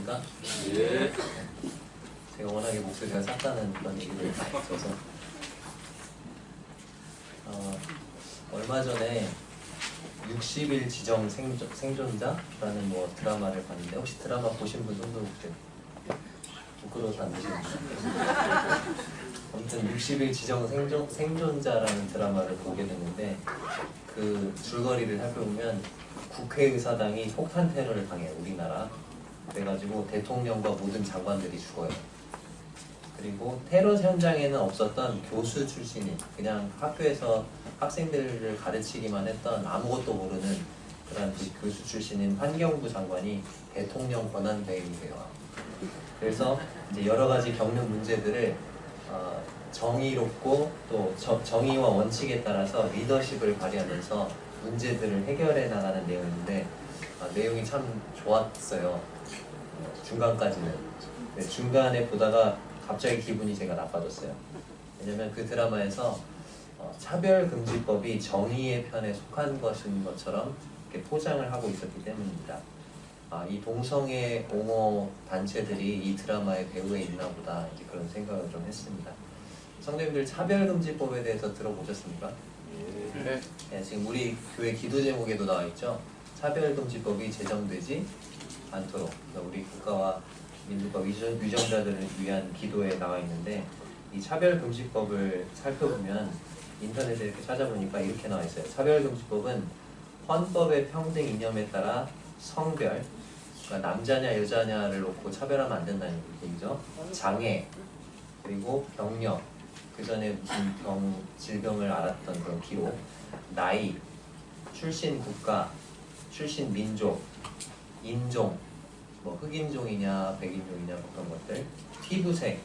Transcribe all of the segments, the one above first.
괜찮으십니까? 예. 제가 워낙에 목소리가 작다는 그런 얘기를 들어서 얼마 전에 60일 지정 생존자라는 뭐 드라마를 봤는데 혹시 드라마 보신 분 손들어 보세요. 부끄러워서 안 보시는구나. 아무튼 60일 지정 생존자라는 드라마를 보게 됐는데 그 줄거리를 살펴보면 국회의사당이 폭탄 테러를 당해요. 우리나라. 그래가지고 대통령과 모든 장관들이 죽어요. 그리고 테러 현장에는 없었던 교수 출신인 그냥 학교에서 학생들을 가르치기만 했던 아무것도 모르는 그런 교수 출신인 환경부 장관이 대통령 권한대행이 돼요. 그래서 이제 여러 가지 겪는 문제들을 정의롭고 또 정의와 원칙에 따라서 리더십을 발휘하면서 문제들을 해결해 나가는 내용인데 내용이 참 좋았어요. 중간까지는. 네, 중간에 보다가 갑자기 기분이 제가 나빠졌어요. 왜냐면 그 드라마에서 차별금지법이 정의의 편에 속한 것인 것처럼 이렇게 포장을 하고 있었기 때문입니다. 이 동성애 옹호 단체들이 이 드라마의 배후에 있나 보다 이제 그런 생각을 좀 했습니다. 성도님들 차별금지법에 대해서 들어보셨습니까? 네. 네, 지금 우리 교회 기도 제목에도 나와 있죠. 차별금지법이 제정되지 않도록 우리 국가와 민주과 위정자들을 위한 기도에 나와 있는데 이 차별금지법을 살펴보면 인터넷에 이렇게 찾아보니까 이렇게 나와 있어요. 차별금지법은 헌법의 평등 이념에 따라 성별, 그러니까 남자냐 여자냐를 놓고 차별하면 안 된다는 얘기죠. 장애, 그리고 병력, 그 전에 무슨 질병을 알았던 그런 기록, 나이, 출신 국가, 출신 민족, 인종, 뭐 흑인종이냐 백인종이냐 뭐 그런 것들, 피부색,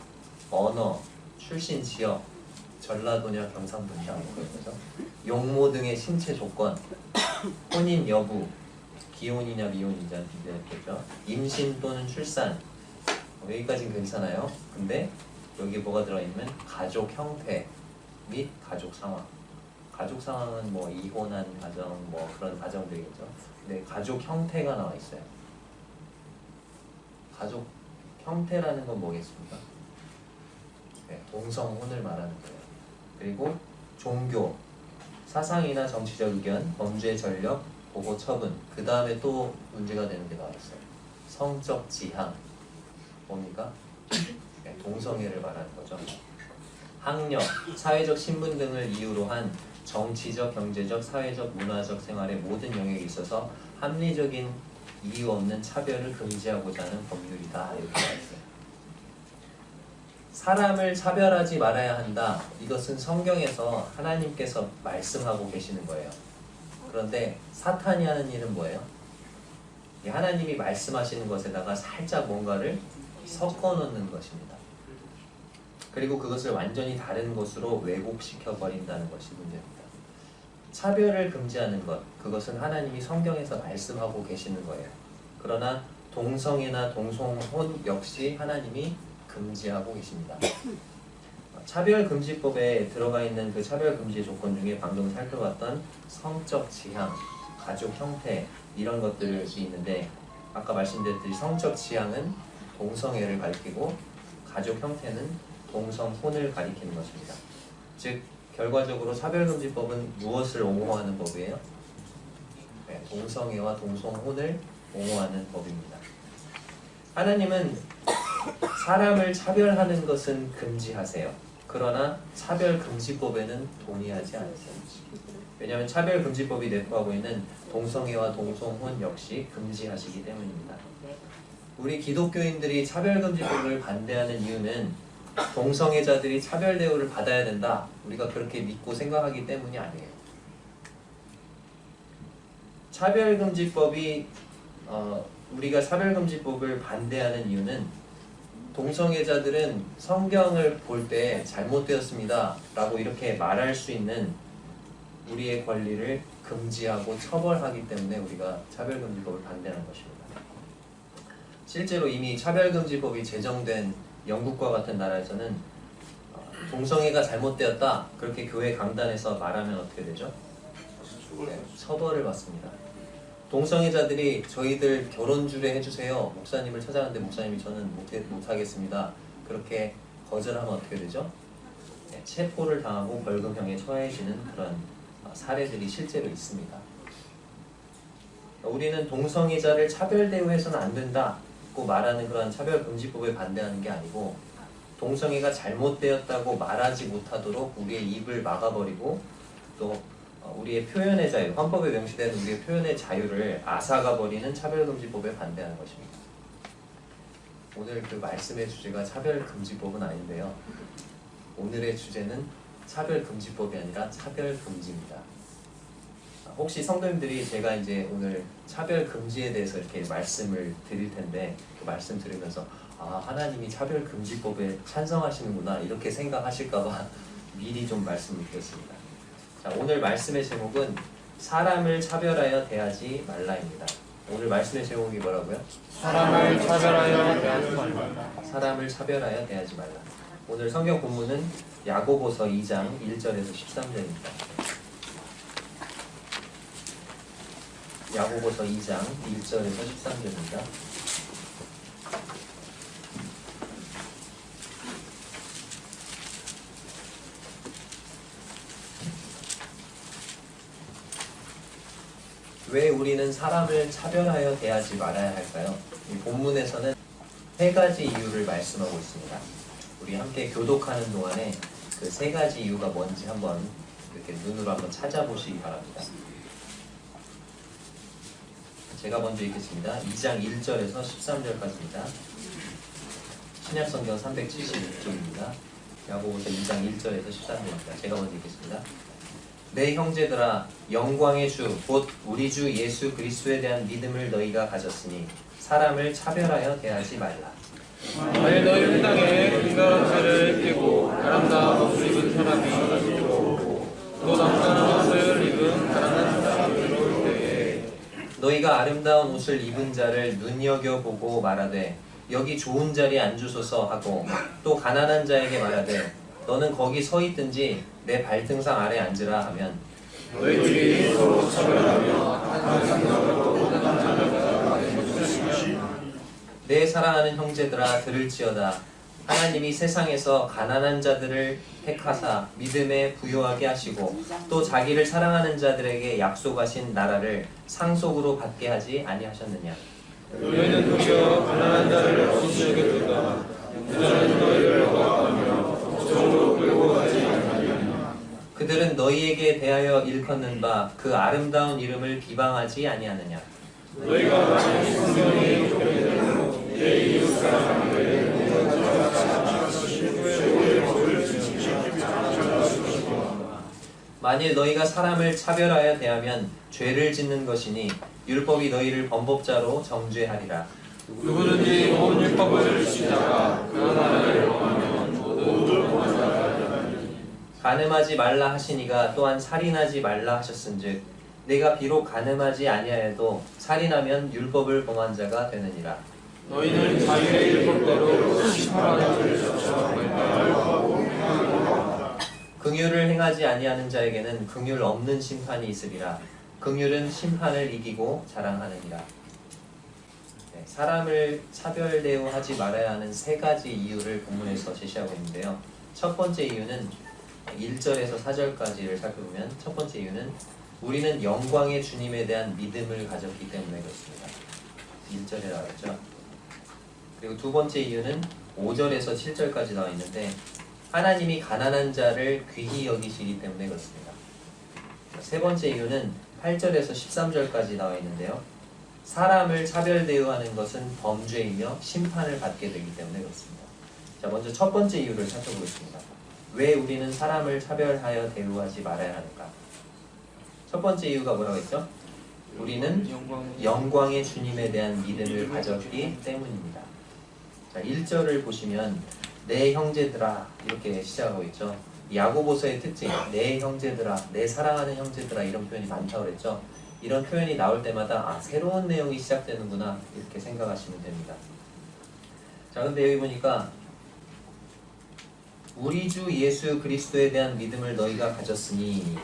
언어, 출신 지역, 전라도냐 경상도냐 뭐 그런 거죠. 용모 등의 신체 조건, 혼인 여부, 기혼이냐 미혼이냐겠죠. 임신 또는 출산, 여기까지는 괜찮아요. 근데 여기에 뭐가 들어있냐면 가족 형태 및 가족 상황. 가족 상황은 뭐 이혼한 가정 뭐 그런 가정들이겠죠. 근데 가족 형태가 나와 있어요. 가족 형태라는 건 뭐겠습니까? 네, 동성혼을 말하는 거예요. 그리고 종교, 사상이나 정치적 의견, 범죄 전력, 보고 처분. 그 다음에 또 문제가 되는 게 나와 있어요. 성적 지향. 뭡니까? 네, 동성애를 말하는 거죠. 학력, 사회적 신분 등을 이유로 한 정치적, 경제적, 사회적, 문화적 생활의 모든 영역에 있어서 합리적인 이유 없는 차별을 금지하고자 하는 법률이다. 이렇게 나와 있어요. 사람을 차별하지 말아야 한다. 이것은 성경에서 하나님께서 말씀하고 계시는 거예요. 그런데 사탄이 하는 일은 뭐예요? 하나님이 말씀하시는 것에다가 살짝 뭔가를 섞어 놓는 것입니다. 그리고 그것을 완전히 다른 것으로 왜곡시켜 버린다는 것이 문제입니다. 차별을 금지하는 것, 그것은 하나님이 성경에서 말씀하고 계시는 거예요. 그러나 동성애나 동성혼 역시 하나님이 금지하고 계십니다. 차별금지법에 들어가 있는 그 차별금지의 조건 중에 방금 살펴봤던 성적 지향, 가족 형태 이런 것들이 있는데 아까 말씀드렸듯이 성적 지향은 동성애를 가리키고 가족 형태는 동성혼을 가리키는 것입니다. 즉 결과적으로 차별금지법은 무엇을 옹호하는 법이에요? 네, 동성애와 동성혼을 옹호하는 법입니다. 하나님은 사람을 차별하는 것은 금지하세요. 그러나 차별금지법에는 동의하지 않으세요. 왜냐하면 차별금지법이 내포하고 있는 동성애와 동성혼 역시 금지하시기 때문입니다. 우리 기독교인들이 차별금지법을 반대하는 이유는 동성애자들이 차별 대우를 받아야 된다. 우리가 그렇게 믿고 생각하기 때문이 아니에요. 차별금지법이 우리가 차별금지법을 반대하는 이유는 동성애자들은 성경을 볼 때 잘못되었습니다 라고 이렇게 말할 수 있는 우리의 권리를 금지하고 처벌하기 때문에 우리가 차별금지법을 반대하는 것입니다. 실제로 이미 차별금지법이 제정된 영국과 같은 나라에서는 동성애가 잘못되었다 그렇게 교회 강단에서 말하면 어떻게 되죠? 네, 처벌을 받습니다. 동성애자들이 저희들 결혼주례 해주세요. 목사님을 찾아갔는데 목사님이 저는 못하겠습니다. 그렇게 거절하면 어떻게 되죠? 네, 체포를 당하고 벌금형에 처해지는 그런 사례들이 실제로 있습니다. 우리는 동성애자를 차별 대우해서는 안 된다고 말하는 그런 차별금지법에 반대하는 게 아니고 동성애가 잘못되었다고 말하지 못하도록 우리의 입을 막아버리고 또 우리의 표현의 자유, 헌법에 명시된 우리의 표현의 자유를 앗아가버리는 차별금지법에 반대하는 것입니다. 오늘 그 말씀의 주제가 차별금지법은 아닌데요. 오늘의 주제는 차별금지법이 아니라 차별금지입니다. 혹시 성도님들이 제가 이제 오늘 차별금지에 대해서 이렇게 말씀을 드릴 텐데 그 말씀 들으면서 하나님이 차별금지법에 찬성하시는구나 이렇게 생각하실까봐 미리 좀 말씀을 드렸습니다. 자, 오늘 말씀의 제목은 사람을 차별하여 대하지 말라입니다. 오늘 말씀의 제목이 뭐라고요? 사람을 차별하여 대하지 말라. 사람을 차별하여 대하지 말라. 오늘 성경 본문은 야고보서 2장 1절에서 13절입니다. 야고보서 2장 1절에서 13절입니다. 왜 우리는 사람을 차별하여 대하지 말아야 할까요? 이 본문에서는 세 가지 이유를 말씀하고 있습니다. 우리 함께 교독하는 동안에 그 세 가지 이유가 뭔지 한번 이렇게 눈으로 한번 찾아보시기 바랍니다. 제가 먼저 읽겠습니다. 2장 1절에서 13절까지입니다. 신약성경 376쪽입니다. 야고보서 2장 1절에서 13절입니다. 제가 먼저 읽겠습니다. 내 형제들아 영광의 주 곧 우리 주 예수 그리스도에 대한 믿음을 너희가 가졌으니 사람을 차별하여 대하지 말라. 만일 너희 땅에 금가운 죄를 띠고 아름다운 옷을 입은 사람이 또 남다른 옷을 입은 가난한 사람이 올 때에 너희가 아름다운 옷을 입은 자를 눈여겨보고 말하되 여기 좋은 자리에 앉으소서 하고 또 가난한 자에게 말하되 너는 거기 서 있든지 내 발등상 아래 앉으라 하면 너희들이 서로 차별하며 내 사랑하는 형제들아 들을지어다. 하나님이 세상에서 가난한 자들을 택하사 믿음에 부요하게 하시고 또 자기를 사랑하는 자들에게 약속하신 나라를 상속으로 받게 하지 아니하셨느냐. 너희는 도리어 가난한 자를 없으시게 두다. 부자는 너희를 억압하며 저쪽으로 끌고 가지 아니하느냐. 그들은 너희에게 대하여 일컫는 바 그 아름다운 이름을 비방하지 아니하느냐. 너희가 만일 성경이 좁혀되고 내 이웃 사람을 만일 너희가 사람을 차별하여 대하면 죄를 짓는 것이니 율법이 너희를 범법자로 정죄하리라. 누구든지 온 율법을 지키다가 그 하나를 범하면 모두 범하리라. 간음하지 말라 하시니가 또한 살인하지 말라 하셨은즉 내가 비록 간음하지 아니하여도 살인하면 율법을 범한 자가 되느니라. 너희는 자유의 율법대로 심판하는 자를 쫓아가고 긍휼을 행하지 아니하는 자에게는 긍휼 없는 심판이 있으리라. 긍휼은 심판을 이기고 자랑하느니라. 네, 사람을 차별 대우하지 말아야 하는 세 가지 이유를 본문에서 제시하고 있는데요. 첫 번째 이유는 1절에서 4절까지를 살펴보면 첫 번째 이유는 우리는 영광의 주님에 대한 믿음을 가졌기 때문에 그렇습니다. 1절에 나와 있죠. 그리고 두 번째 이유는 5절에서 7절까지 나와 있는데 하나님이 가난한 자를 귀히 여기시기 때문에 그렇습니다. 세 번째 이유는 8절에서 13절까지 나와 있는데요. 사람을 차별 대우하는 것은 범죄이며 심판을 받게 되기 때문에 그렇습니다. 자, 먼저 첫 번째 이유를 살펴보겠습니다. 왜 우리는 사람을 차별하여 대우하지 말아야 하는가? 첫 번째 이유가 뭐라고 했죠? 우리는 영광의 주님에 대한 믿음을 가졌기 때문입니다. 자, 1절을 보시면 내 형제들아 이렇게 시작하고 있죠. 야고보서의 특징, 내 형제들아, 내 사랑하는 형제들아 이런 표현이 많다고 그랬죠. 이런 표현이 나올 때마다 새로운 내용이 시작되는구나 이렇게 생각하시면 됩니다. 자, 근데 여기 보니까 우리 주 예수 그리스도에 대한 믿음을 너희가 가졌으니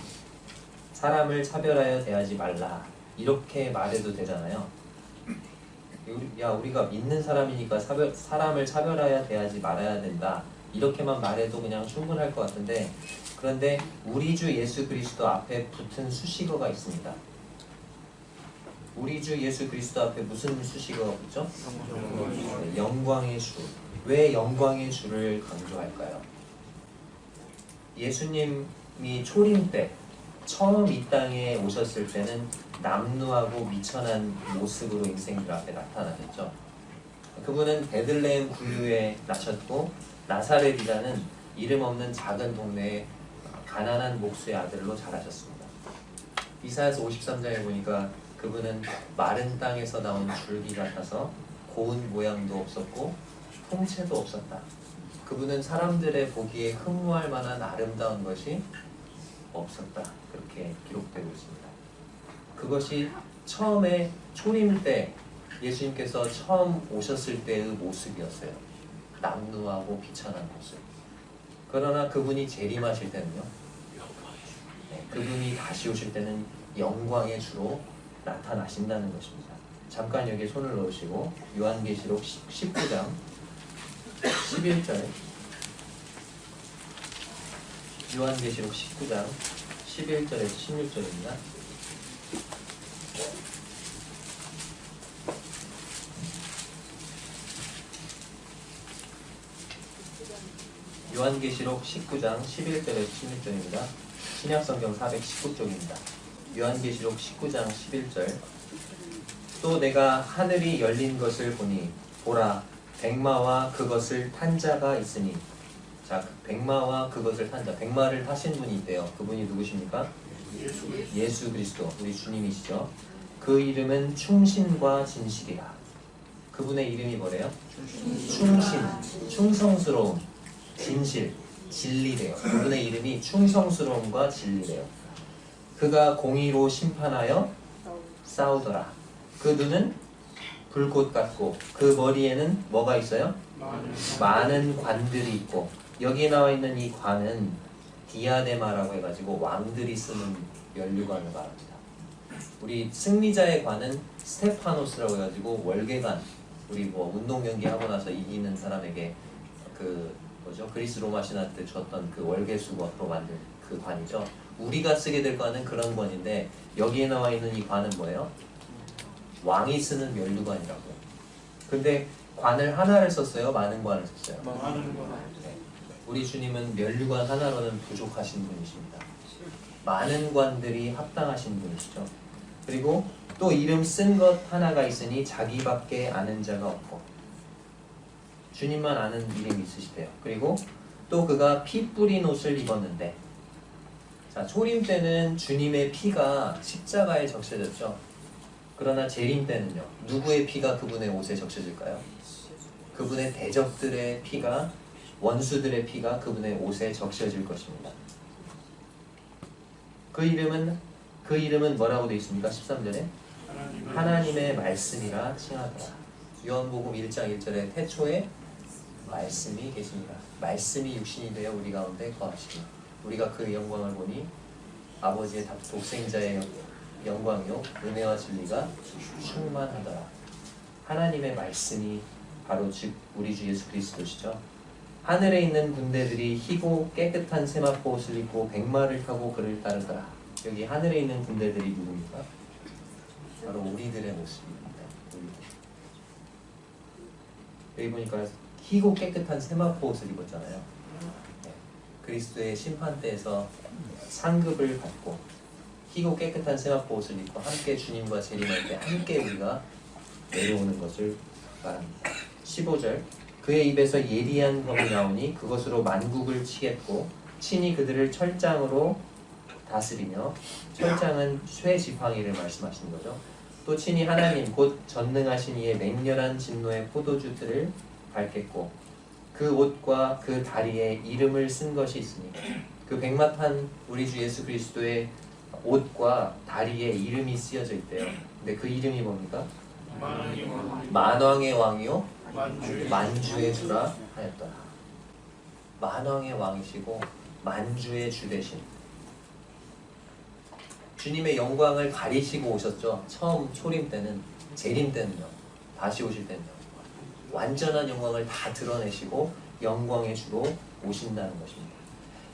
사람을 차별하여 대하지 말라 이렇게 말해도 되잖아요. 우리가 믿는 사람이니까 사람을 차별해야 돼야지 말아야 된다. 이렇게만 말해도 그냥 충분할 것 같은데, 그런데 우리 주 예수 그리스도 앞에 붙은 수식어가 있습니다. 우리 주 예수 그리스도 앞에 무슨 수식어가 붙죠? 영광의 주. 왜 영광의 주를 강조할까요? 예수님이 초림 때 처음 이 땅에 오셨을 때는 남루하고 미천한 모습으로 인생들 앞에 나타나셨죠. 그분은 베들레헴 분류에 나셨고 나사렛이라는 이름 없는 작은 동네에 가난한 목수의 아들로 자라셨습니다. 이사야서 53장에 보니까 그분은 마른 땅에서 나온 줄기 같아서 고운 모양도 없었고 통체도 없었다. 그분은 사람들의 보기에 흠모할 만한 아름다운 것이 없었다. 그렇게 기록되고 있습니다. 그것이 처음에 초림 때 예수님께서 처음 오셨을 때의 모습이었어요. 남루하고 비천한 모습. 그러나 그분이 재림하실 때는요, 그분이 다시 오실 때는 영광의 주로 나타나신다는 것입니다. 잠깐 여기에 손을 넣으시고 요한계시록 19장 11절, 요한계시록 19장 11절에서 16절입니다. 요한계시록 19장 11절에서 16절입니다. 신약성경 419쪽입니다. 요한계시록 19장 11절. 또 내가 하늘이 열린 것을 보니 보라 백마와 그것을 탄 자가 있으니. 자, 백마와 그것을 탄 자, 백마를 타신 분이 있대요. 그분이 누구십니까? 예수 그리스도, 우리 주님이시죠. 그 이름은 충신과 진실이라. 그분의 이름이 뭐래요? 충신, 충성스러움, 진실, 진리래요. 그분의 이름이 충성스러움과 진리래요. 그가 공의로 심판하여 싸우더라. 그 눈은 불꽃 같고 그 머리에는 뭐가 있어요? 많은 관들이 있고, 여기에 나와 있는 이 관은 디아데마라고 해가지고 왕들이 쓰는 연류관을 말합니다. 우리 승리자의 관은 스테파노스라고 해가지고 월계관, 우리 뭐 운동 경기 하고 나서 이기는 사람에게 그리스 로마 신화 때 줬던 그 월계수건으로 만든 그 관이죠. 우리가 쓰게 될 관은 그런 관인데, 여기에 나와 있는 이 관은 뭐예요? 왕이 쓰는 면류관이라고요. 근데 관을 하나를 썼어요? 많은 관을 썼어요? 네. 우리 주님은 면류관 하나로는 부족하신 분이십니다. 많은 관들이 합당하신 분이시죠. 그리고 또 이름 쓴 것 하나가 있으니 자기밖에 아는 자가 없고, 주님만 아는 이름이 있으시대요. 그리고 또 그가 피 뿌린 옷을 입었는데, 자, 초림 때는 주님의 피가 십자가에 적셔졌죠. 그러나 재림 때는요, 누구의 피가 그분의 옷에 적셔질까요? 그분의 대적들의 피가, 원수들의 피가 그분의 옷에 적셔질 것입니다. 그 이름은 뭐라고 되어 있습니까? 13절에 하나님의 말씀이라 칭하더라. 요한복음 1장 1절에 태초에 말씀이 계십니다. 말씀이 육신이 되어 우리 가운데 거하시니 우리가 그 영광을 보니 아버지의 독생자의 영광이요 은혜와 진리가 충만하더라. 하나님의 말씀이 바로 즉 우리 주 예수 그리스도시죠. 하늘에 있는 군대들이 희고 깨끗한 세마포 옷을 입고 백마를 타고 그를 따르더라. 여기 하늘에 있는 군대들이 누굽니까? 바로 우리들의 모습입니다. 여기 보니까 희고 깨끗한 세마포 옷을 입었잖아요. 네. 그리스도의 심판대에서 상급을 받고 희고 깨끗한 세마포 옷을 입고 함께 주님과 재림할 때 함께 우리가 내려오는 것을 말합니다. 15절. 그의 입에서 예리한 검이 나오니 그것으로 만국을 치겠고 친히 그들을 철장으로 다스리며, 철장은 쇠 지팡이를 말씀하시는 거죠. 또 친히 하나님 곧 전능하신 이의 맹렬한 진노의 포도주들을 밟겠고 그 옷과 그 다리에 이름을 쓴 것이 있으니, 그 백마탄 우리 주 예수 그리스도의 옷과 다리에 이름이 쓰여져 있대요. 근데 그 이름이 뭡니까? 만왕의 왕이요 만주의 주라 하였더라. 만왕의 왕이시고 만주의 주 되신, 주님의 영광을 가리시고 오셨죠. 처음 초림 때는, 재림 때는요, 다시 오실 때는요, 완전한 영광을 다 드러내시고 영광의 주로 오신다는 것입니다.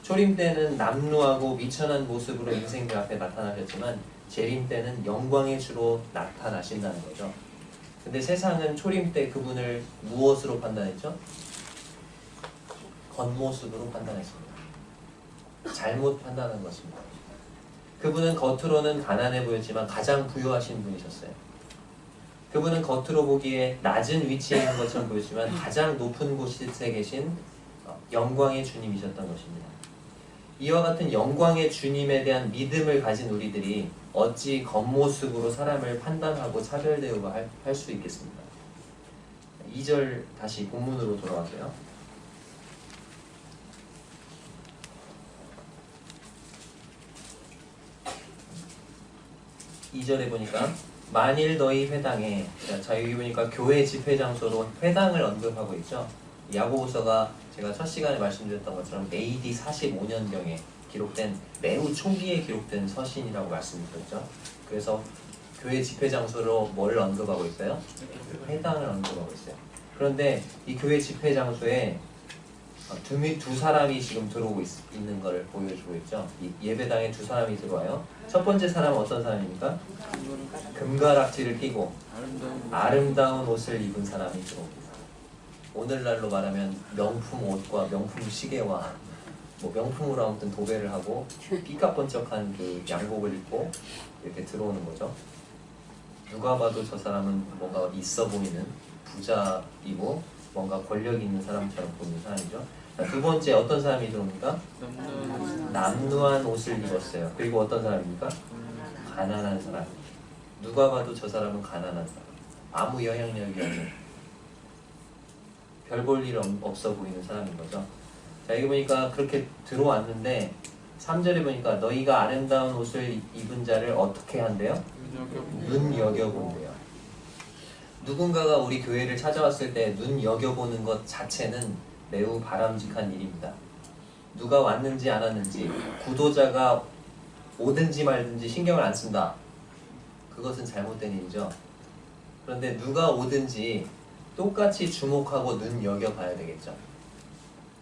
초림 때는 남루하고 미천한 모습으로 인생들 앞에 나타나셨지만 재림 때는 영광의 주로 나타나신다는 거죠. 근데 세상은 초림 때 그분을 무엇으로 판단했죠? 겉모습으로 판단했습니다. 잘못 판단한 것입니다. 그분은 겉으로는 가난해 보였지만 가장 부유하신 분이셨어요. 그분은 겉으로 보기에 낮은 위치에 있는 것처럼 보였지만 가장 높은 곳에 계신 영광의 주님이셨던 것입니다. 이와 같은 영광의 주님에 대한 믿음을 가진 우리들이 어찌 겉모습으로 사람을 판단하고 차별 대우가 할 수 있겠습니까? 2절 다시 본문으로 돌아가세요. 2절에 보니까 만일 너희 회당에, 자 여기 보니까 교회 집회 장소로 회당을 언급하고 있죠. 야고보서가 제가 첫 시간에 말씀드렸던 것처럼 AD 45년경에 기록된 매우 초기에 기록된 서신이라고 말씀드렸죠. 그래서 교회 집회 장소로 뭘 언급하고 있어요? 회당을 언급하고 있어요. 그런데 이 교회 집회 장소에 두 사람이 지금 들어오고 있는 걸 보여주고 있죠. 이 예배당에 두 사람이 들어와요. 첫 번째 사람은 어떤 사람입니까? 금가락지를 끼고 아름다운 옷을 입은 사람이 들어옵니다. 오늘날로 말하면 명품 옷과 명품 시계와 뭐 명품으로 아무튼 도배를 하고 삐까번쩍한 그 양복을 입고 이렇게 들어오는 거죠. 누가 봐도 저 사람은 뭔가 있어 보이는 부자이고 뭔가 권력 있는 사람처럼 보이는 사람이죠. 자, 두 번째 어떤 사람이 들어옵니까? 남루한 옷을 입었어요. 그리고 어떤 사람입니까? 가난한 사람. 누가 봐도 저 사람은 가난한 사람. 아무 영향력이 없는, 별 볼 일 없어 보이는 사람인 거죠. 자, 여기 보니까 그렇게 들어왔는데 3절에 보니까 너희가 아름다운 옷을 입은 자를 어떻게 한대요? 눈여겨본대요. 누군가가 우리 교회를 찾아왔을 때 눈여겨보는 것 자체는 매우 바람직한 일입니다. 누가 왔는지 안 왔는지, 구도자가 오든지 말든지 신경을 안 쓴다. 그것은 잘못된 일이죠. 그런데 누가 오든지 똑같이 주목하고 눈여겨봐야 되겠죠.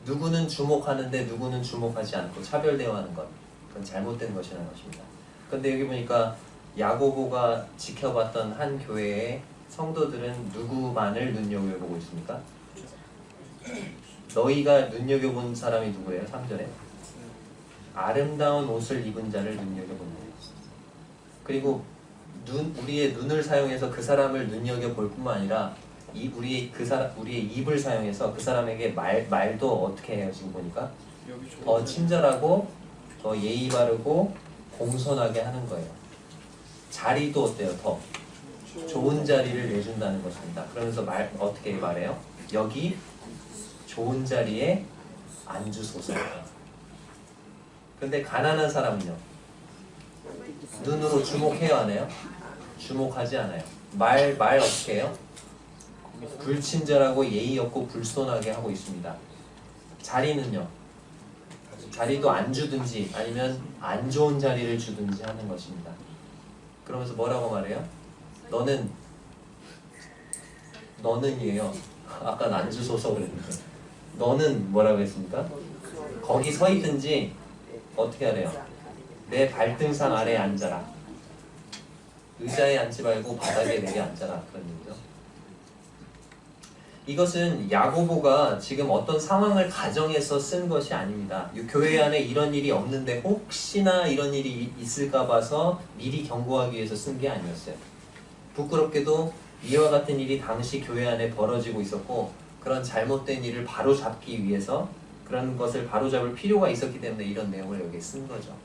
누구는 주목하는데 누구는 주목하지 않고 차별 대우하는 것, 그건 잘못된 것이라는 것입니다. 그런데 여기 보니까 야고보가 지켜봤던 한 교회의 성도들은 누구만을 눈여겨보고 있습니까? 너희가 눈여겨본 사람이 누구예요? 3절에 아름다운 옷을 입은 자를 눈여겨본다. 그리고 우리의 눈을 사용해서 그 사람을 눈여겨볼 뿐만 아니라 우리의 입을 사용해서 그 사람에게 말도 어떻게 해요? 지금 보니까 더 친절하고 더 예의 바르고 공손하게 하는 거예요. 자리도 어때요? 더 좋은 자리를 내준다는 것입니다. 그러면서 어떻게 말해요? 여기 좋은 자리에 앉으소서. 근데 가난한 사람은요? 눈으로 주목해야 하나요? 주목하지 않아요. 말 어떻게 해요? 불친절하고 예의 없고 불손하게 하고 있습니다. 자리는요? 자리도 안 주든지 아니면 안 좋은 자리를 주든지 하는 것입니다. 그러면서 뭐라고 말해요? 너는이에요. 아까 앉으소서 그랬는데 너는 뭐라고 했습니까? 거기 서 있든지 어떻게 하래요? 내 발등상 아래에 앉아라. 의자에 앉지 말고 바닥에 내려 앉아라. 그런 얘기죠. 이것은 야고보가 지금 어떤 상황을 가정해서 쓴 것이 아닙니다. 이 교회 안에 이런 일이 없는데 혹시나 이런 일이 있을까 봐서 미리 경고하기 위해서 쓴 게 아니었어요. 부끄럽게도 이와 같은 일이 당시 교회 안에 벌어지고 있었고 그런 잘못된 일을 바로잡기 위해서 그런 것을 바로잡을 필요가 있었기 때문에 이런 내용을 여기에 쓴 거죠.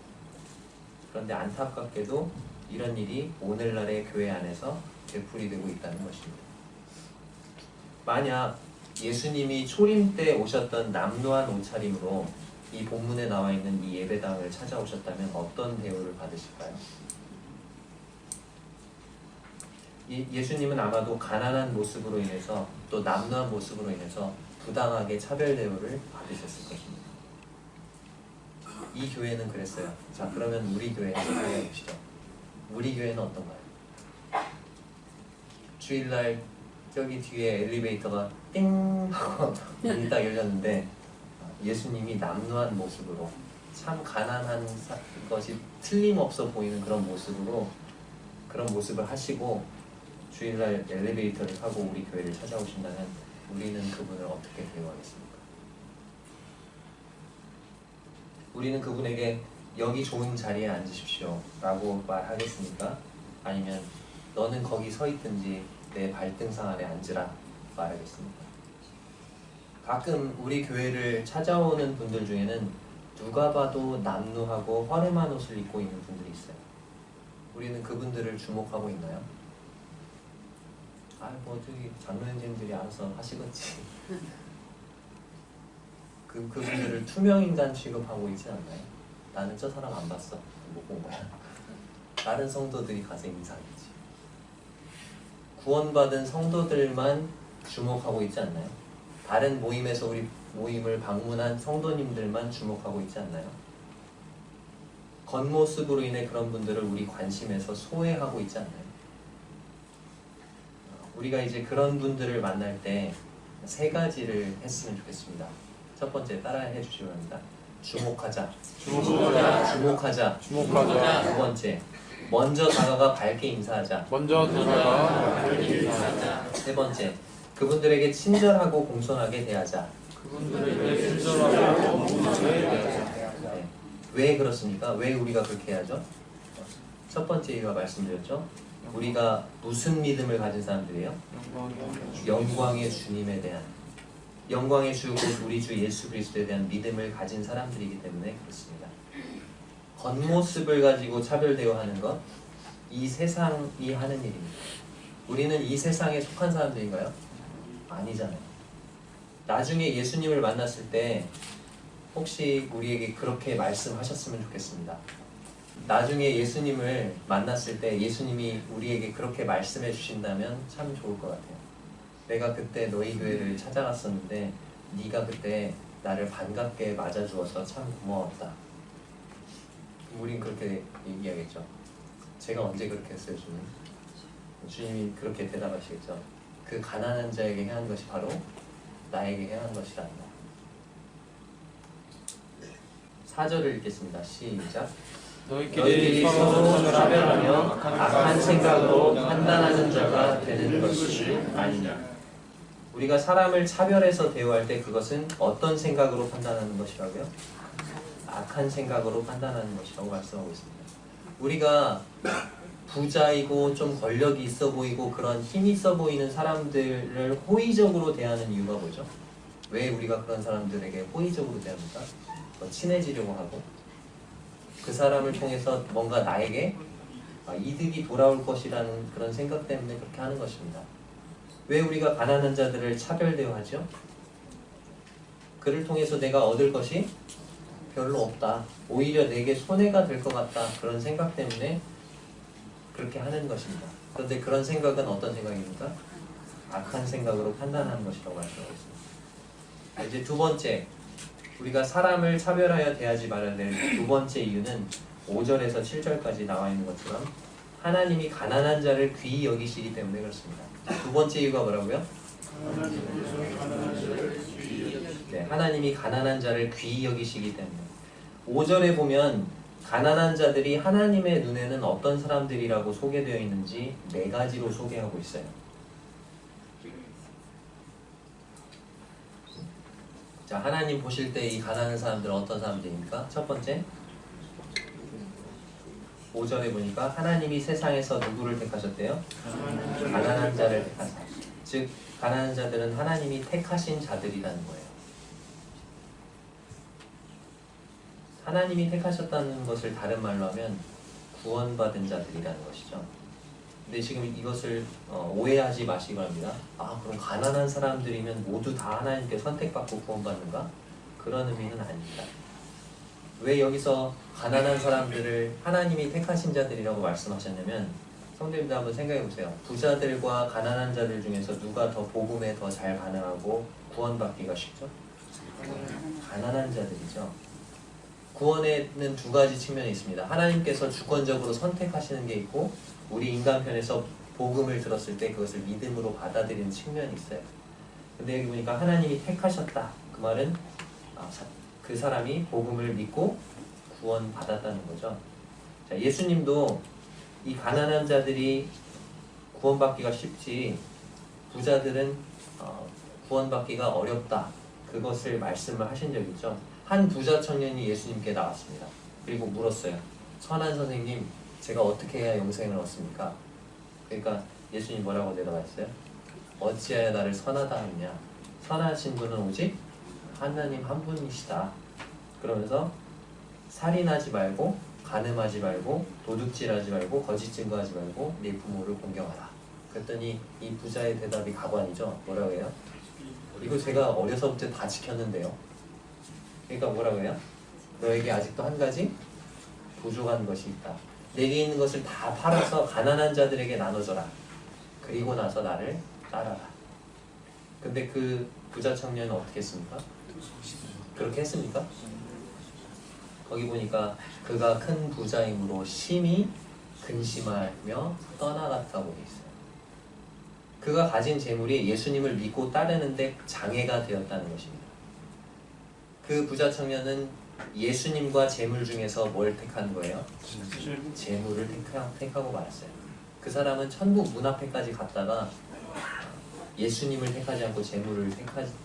그런데 안타깝게도 이런 일이 오늘날의 교회 안에서 되풀이되고 있다는 것입니다. 만약 예수님이 초림 때 오셨던 남루한 옷차림으로 이 본문에 나와 있는 이 예배당을 찾아오셨다면 어떤 대우를 받으실까요? 예수님은 아마도 가난한 모습으로 인해서 또 남루한 모습으로 인해서 부당하게 차별 대우를 받으셨을 것입니다. 이 교회는 그랬어요. 자, 그러면 우리 교회에 생각해 보시죠. 우리 교회는 어떤가요? 주일날 저기 뒤에 엘리베이터가 띵 하고 문이 딱 열렸는데 예수님이 남루한 모습으로 참 가난한 것이 틀림없어 보이는 그런 모습으로 그런 모습을 하시고 주일날 엘리베이터를 타고 우리 교회를 찾아오신다면 우리는 그분을 어떻게 대우하겠습니까? 우리는 그분에게 여기 좋은 자리에 앉으십시오 라고 말하겠습니까? 아니면 너는 거기 서 있든지 내 발등상 아래 앉으라 말하겠습니까? 가끔 우리 교회를 찾아오는 분들 중에는 누가 봐도 남루하고 허름한 옷을 입고 있는 분들이 있어요. 우리는 그분들을 주목하고 있나요? 뭐 저기 장로님들이 알아서 하시겠지. 그분들을 투명인간 취급하고 있지 않나요? 나는 저 사람 안 봤어. 못 본 거야. 다른 성도들이 가서 인사하겠지. 구원받은 성도들만 주목하고 있지 않나요? 다른 모임에서 우리 모임을 방문한 성도님들만 주목하고 있지 않나요? 겉모습으로 인해 그런 분들을 우리 관심에서 소외하고 있지 않나요? 우리가 이제 그런 분들을 만날 때 세 가지를 했으면 좋겠습니다. 첫 번째 따라해 주시기 바랍니다. 주목하자. 주목하자. 두 번째, 먼저 다가가 밝게 인사하자. 세 번째, 그분들에게 친절하고 공손하게 대하자. 네. 왜 그렇습니까? 왜 우리가 그렇게 해야죠? 첫 번째 이유가 말씀드렸죠. 우리가 무슨 믿음을 가진 사람들이에요? 영광의 주님에 대한, 영광의 주 우리 주 예수 그리스도에 대한 믿음을 가진 사람들이기 때문에 그렇습니다. 겉모습을 가지고 차별 대우하는 것, 이 세상이 하는 일입니다. 우리는 이 세상에 속한 사람들인가요? 아니잖아요. 나중에 예수님을 만났을 때 혹시 우리에게 그렇게 말씀하셨으면 좋겠습니다. 나중에 예수님을 만났을 때 예수님이 우리에게 그렇게 말씀해 주신다면 참 좋을 것 같아요. 내가 그때 너희 교회를 찾아갔었는데 네가 그때 나를 반갑게 맞아주어서 참 고마웠다. 우린 그렇게 얘기하겠죠. 제가 언제 그렇게 했어요, 주님? 주님이 그렇게 대답하시겠죠. 그 가난한 자에게 행한 것이 바로 나에게 행한 것이란다. 4절을 읽겠습니다. 시작. 너희끼리 서로 차별하며 악한 생각으로 판단하는 자가 되는 것이 아니냐. 우리가 사람을 차별해서 대우할 때 그것은 어떤 생각으로 판단하는 것이라고요? 악한 생각으로 판단하는 것이라고 말씀하고 있습니다. 우리가 부자이고 좀 권력이 있어 보이고 그런 힘이 있어 보이는 사람들을 호의적으로 대하는 이유가 뭐죠? 왜 우리가 그런 사람들에게 호의적으로 대합니까? 친해지려고 하고 그 사람을 통해서 뭔가 나에게 이득이 돌아올 것이라는 그런 생각 때문에 그렇게 하는 것입니다. 왜 우리가 가난한 자들을 차별 대우하죠? 그를 통해서 내가 얻을 것이 별로 없다. 오히려 내게 손해가 될 것 같다. 그런 생각 때문에 그렇게 하는 것입니다. 그런데 그런 생각은 어떤 생각입니까? 악한 생각으로 판단하는 것이라고 말씀하고 있습니다. 이제 두 번째, 우리가 사람을 차별하여 대하지 말아야 될 두 번째 이유는 5절에서 7절까지 나와 있는 것처럼 하나님이 가난한 자를 귀히 여기시기 때문에 그렇습니다. 두 번째 이유가 뭐라고요? 네, 하나님이 가난한 자를 귀히 여기시기 때문에. 5절에 보면 가난한 자들이 하나님의 눈에는 어떤 사람들이라고 소개되어 있는지 4가지로 소개하고 있어요. 자, 하나님 보실 때 이 가난한 사람들은 어떤 사람들입니까? 첫 번째, 5절에 보니까 하나님이 세상에서 누구를 택하셨대요? 가난한 자를 택하사. 즉, 가난한 자들은 하나님이 택하신 자들이라는 거예요. 하나님이 택하셨다는 것을 다른 말로 하면 구원받은 자들이라는 것이죠. 근데 지금 이것을 오해하지 마시기 바랍니다. 그럼 가난한 사람들이면 모두 다 하나님께 선택받고 구원받는가? 그런 의미는 아닙니다. 왜 여기서 가난한 사람들을 하나님이 택하신 자들이라고 말씀하셨냐면, 성도님들 한번 생각해 보세요. 부자들과 가난한 자들 중에서 누가 더 복음에 더 잘 반응하고 구원받기가 쉽죠? 가난한 자들이죠. 구원에는 두 가지 측면이 있습니다. 하나님께서 주권적으로 선택하시는 게 있고 우리 인간편에서 복음을 들었을 때 그것을 믿음으로 받아들이는 측면이 있어요. 근데 여기 보니까 하나님이 택하셨다. 그 말은 그 사람이 복음을 믿고 구원받았다는 거죠. 자, 예수님도 이 가난한 자들이 구원받기가 쉽지 부자들은 구원받기가 어렵다. 그것을 말씀을 하신 적이 있죠. 한 부자 청년이 예수님께 나왔습니다. 그리고 물었어요. 선한 선생님, 제가 어떻게 해야 영생을 얻습니까? 그러니까 예수님 뭐라고 대답하셨어요? 어찌하여 나를 선하다 하느냐? 선하신 분은 오직 하나님 한 분이시다. 그러면서 살인하지 말고 간음하지 말고 도둑질하지 말고 거짓 증거하지 말고 네 부모를 공경하라. 그랬더니 이 부자의 대답이 가관이죠. 뭐라고 해요? 이거 제가 어려서부터 다 지켰는데요. 그러니까 뭐라고 해요? 너에게 아직도 한 가지 부족한 것이 있다. 내게 있는 것을 다 팔아서 가난한 자들에게 나눠줘라. 그리고 나서 나를 따라라. 근데 그 부자 청년은 어떻게 했습니까? 그렇게 했습니까? 거기 보니까 그가 큰 부자이므로 심히 근심하며 떠나갔다고 돼 있어요. 그가 가진 재물이 예수님을 믿고 따르는데 장애가 되었다는 것입니다. 그 부자 청년은 예수님과 재물 중에서 뭘 택한 거예요? 재물을 택하고 말았어요. 그 사람은 천국 문 앞에까지 갔다가 예수님을 택하지 않고 재물을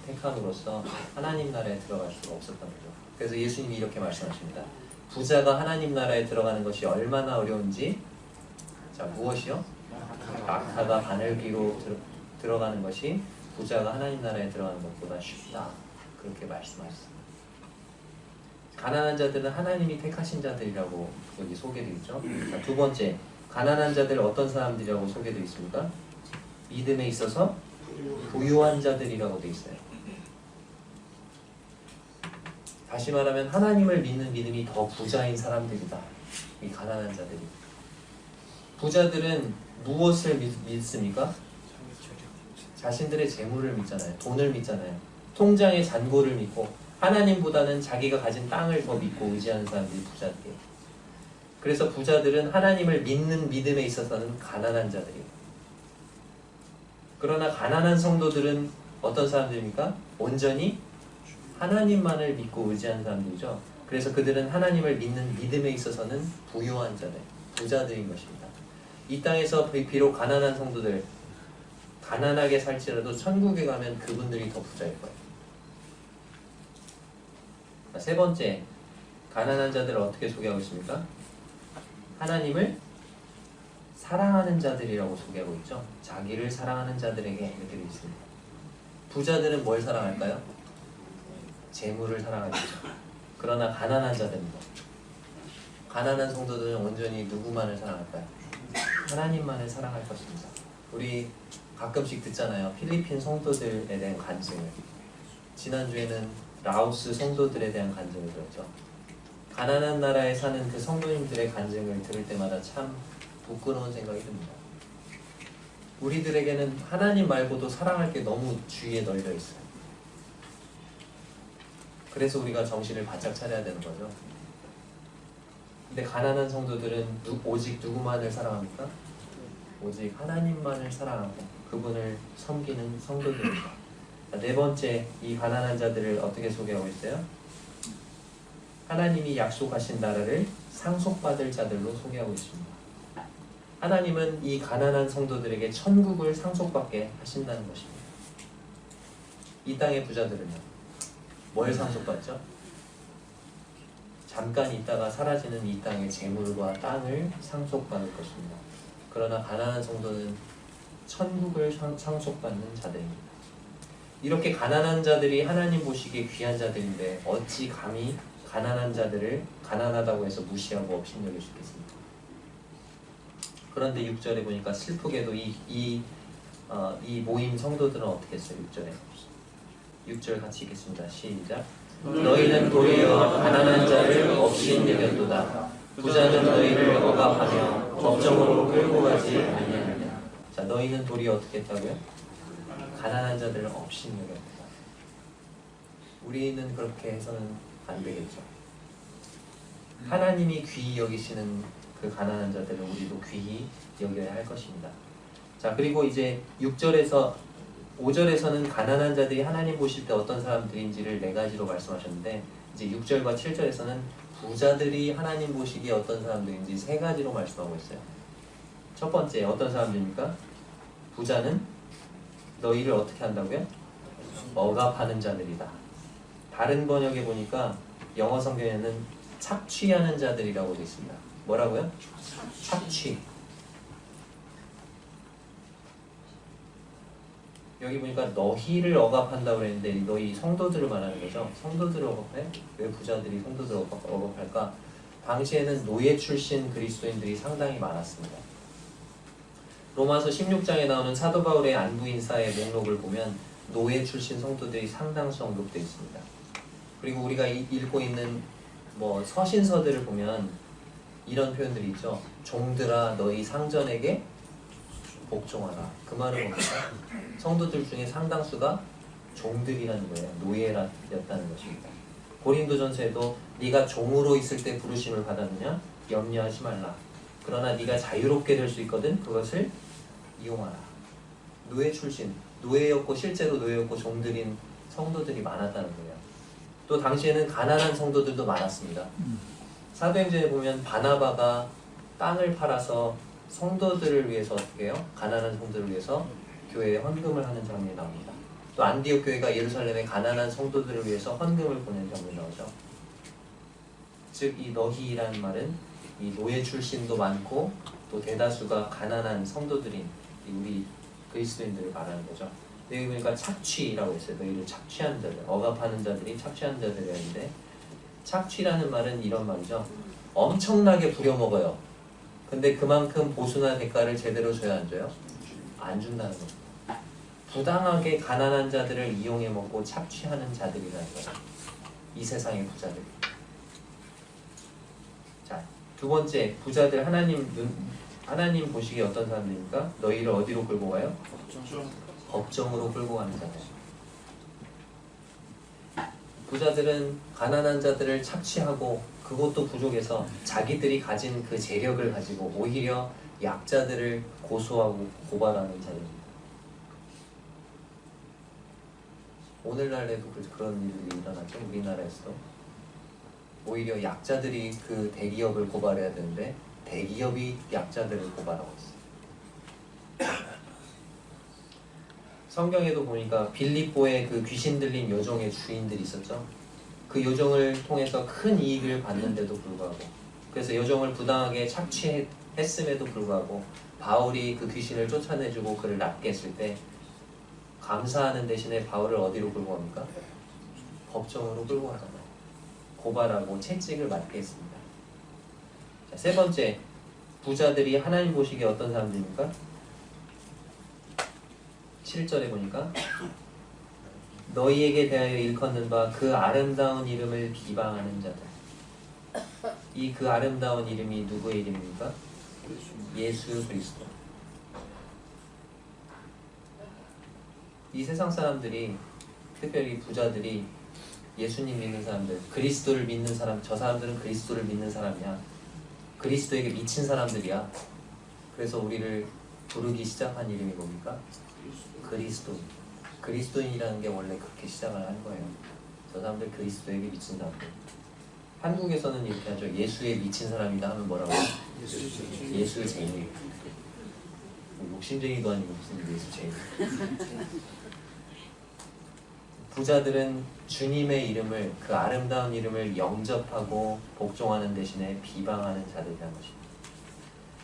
택함으로써 하나님 나라에 들어갈 수가 없었던 거죠. 그래서 예수님이 이렇게 말씀하십니다. 부자가 하나님 나라에 들어가는 것이 얼마나 어려운지. 자, 무엇이요? 낙타가 바늘귀로 들어가는 것이 부자가 하나님 나라에 들어가는 것보다 쉽다. 그렇게 말씀하셨습니다. 가난한 자들은 하나님이 택하신 자들이라고 여기 소개되어 있죠. 자, 두 번째, 가난한 자들 어떤 사람들이라고 소개되어 있습니까? 믿음에 있어서 부유한 자들이라고 되어 있어요. 다시 말하면 하나님을 믿는 믿음이 더 부자인 사람들이다. 이 가난한 자들이. 부자들은 무엇을 믿습니까? 자신들의 재물을 믿잖아요. 돈을 믿잖아요. 통장의 잔고를 믿고 하나님보다는 자기가 가진 땅을 더 믿고 의지하는 사람들이 부자들이에요. 그래서 부자들은 하나님을 믿는 믿음에 있어서는 가난한 자들이에요. 그러나 가난한 성도들은 어떤 사람들입니까? 온전히 하나님만을 믿고 의지하는 사람들이죠. 그래서 그들은 하나님을 믿는 믿음에 있어서는 부유한 자들, 부자들인 것입니다. 이 땅에서 비록 가난한 성도들, 가난하게 살지라도 천국에 가면 그분들이 더 부자일 거예요. 세 번째, 가난한 자들을 어떻게 소개하고 있습니까? 하나님을 사랑하는 자들이라고 소개하고 있죠. 자기를 사랑하는 자들에게 이렇게 되어 있습니다. 부자들은 뭘 사랑할까요? 재물을 사랑하겠죠. 그러나 가난한 자들입니다. 가난한 성도들은 온전히 누구만을 사랑할까요? 하나님만을 사랑할 것입니다. 우리 가끔씩 듣잖아요. 필리핀 성도들에 대한 간증을. 지난주에는 라오스 성도들에 대한 간증을 들었죠. 가난한 나라에 사는 그 성도님들의 간증을 들을 때마다 참 부끄러운 생각이 듭니다. 우리들에게는 하나님 말고도 사랑할 게 너무 주위에 널려 있어요. 그래서 우리가 정신을 바짝 차려야 되는 거죠. 근데 가난한 성도들은 오직 누구만을 사랑합니까? 오직 하나님만을 사랑하고 그분을 섬기는 성도들입니다. 네 번째, 이 가난한 자들을 어떻게 소개하고 있어요? 하나님이 약속하신 나라를 상속받을 자들로 소개하고 있습니다. 하나님은 이 가난한 성도들에게 천국을 상속받게 하신다는 것입니다. 이 땅의 부자들은요, 뭘 상속받죠? 잠깐 있다가 사라지는 이 땅의 재물과 땅을 상속받을 것입니다. 그러나 가난한 성도는 천국을 상속받는 자들입니다. 이렇게 가난한 자들이 하나님 보시기에 귀한 자들인데 어찌 감히 가난한 자들을 가난하다고 해서 무시하고 업신여길 수 있겠습니까? 그런데 6절에 보니까 슬프게도 이 모임 성도들은 어떻게 했어요? 6절에 6절 같이 읽겠습니다. 시작. 너희는 도리어 가난한 자를 업신여겼도다. 부자는 너희를 억압하며 법정으로 끌고 가지 아니하느냐. 자, 너희는 도리어 어떻게 했다고요? 가난한 자들을 업신여겼다. 우리는 그렇게 해서는 안 되겠죠. 하나님이 귀히 여기시는 그 가난한 자들을 우리도 귀히 여겨야 할 것입니다. 자, 그리고 이제 6절에서 5절에서는 가난한 자들이 하나님 보실 때 어떤 사람들인지를 4가지로 말씀하셨는데, 이제 6절과 7절에서는 부자들이 하나님 보시기에 어떤 사람들인지 3가지로 말씀하고 있어요. 첫 번째, 어떤 사람들입니까? 부자는 너희를 어떻게 한다고요? 억압하는 자들이다. 다른 번역에 보니까 영어 성경에는 착취하는 자들이라고 되어 있습니다. 뭐라고요? 착취. 여기 보니까 너희를 억압한다고 그랬는데 너희 성도들을 말하는 거죠. 성도들을 억압해? 왜 부자들이 성도들을 억압할까? 당시에는 노예 출신 그리스도인들이 상당히 많았습니다. 로마서 16장에 나오는 사도 바울의 안부 인사의 목록을 보면 노예 출신 성도들이 상당수 언급되어 있습니다. 그리고 우리가 읽고 있는 서신서들을 보면 이런 표현들이 있죠. 종들아 너희 상전에게 복종하라. 그 말은 뭡니까? 성도들 중에 상당수가 종들이라는 거예요. 노예였다는 것입니다. 고린도전서에도 네가 종으로 있을 때 부르심을 받았느냐? 염려하지 말라. 그러나 네가 자유롭게 될 수 있거든 그것을 이용하라. 노예 출신, 노예였고 실제로 노예였고 종들인 성도들이 많았다는 거예요. 또 당시에는 가난한 성도들도 많았습니다. 사도행전에 보면 바나바가 땅을 팔아서 성도들을 위해서 어떻게 해요? 가난한 성도들을 위해서 교회에 헌금을 하는 장면이 나옵니다. 또 안디옥 교회가 예루살렘의 가난한 성도들을 위해서 헌금을 보낸 장면이 나오죠. 즉 이 너희라는 말은 이 노예 출신도 많고 또 대다수가 가난한 성도들인 우리 그리스도인들을 말하는 거죠. 여기 보니까 착취라고 했어요. 너희를 착취하는 자들, 억압하는 자들이 착취하는 자들이었는데, 착취라는 말은 이런 말이죠. 엄청나게 부려먹어요. 근데 그만큼 보수나 대가를 제대로 줘야 안 줘요? 안 준다는 겁니다. 부당하게 가난한 자들을 이용해 먹고 착취하는 자들이라는 거예요. 이 세상의 부자들. 자, 두 번째, 부자들 하나님 보시기에 어떤 사람들입니까? 너희를 어디로 끌고 가요? 법정으로 끌고 가는 자들. 부자들은 가난한 자들을 착취하고 그것도 부족해서 자기들이 가진 그 재력을 가지고 오히려 약자들을 고소하고 고발하는 자들입니다. 오늘날에도 그런 일들이 일어나죠. 우리나라에서도 오히려 약자들이 그 대기업을 고발해야 되는데 대기업이 약자들을 고발하고 있어요. 성경에도 보니까 빌립보에 그 귀신 들린 요정의 주인들이 있었죠. 그 요정을 통해서 큰 이익을 받는데도 불구하고, 그래서 요정을 부당하게 착취했음에도 불구하고 바울이 그 귀신을 쫓아내주고 그를 낫게 했을 때 감사하는 대신에 바울을 어디로 끌고 갑니까? 법정으로 끌고 가잖아요. 고발하고 채찍을 맞게 했습니다. 자, 세 번째, 부자들이 하나님 보시기에 어떤 사람들입니까? 7절에 보니까 너희에게 대하여 일컫는 바 그 아름다운 이름을 비방하는 자들. 이 그 아름다운 이름이 누구의 이름입니까? 예수 그리스도. 이 세상 사람들이, 특별히 부자들이 예수님 믿는 사람들, 그리스도를 믿는 사람, 저 사람들은 그리스도를 믿는 사람이야. 그리스도에게 미친 사람들이야. 그래서 우리를 부르기 시작한 이름이 뭡니까? 그리스도인. 그리스도인이라는 게 원래 그렇게 시작을 하는 거예요. 저 사람들 그리스도에게 미친 사람들. 한국에서는 이렇게 하죠. 예수에 미친 사람이다 하면 뭐라고? 예수 제일. 욕심쟁이도 아니고 무슨 예수 제일. 부자들은 주님의 이름을, 그 아름다운 이름을 영접하고 복종하는 대신에 비방하는 자들이라는 것입니다.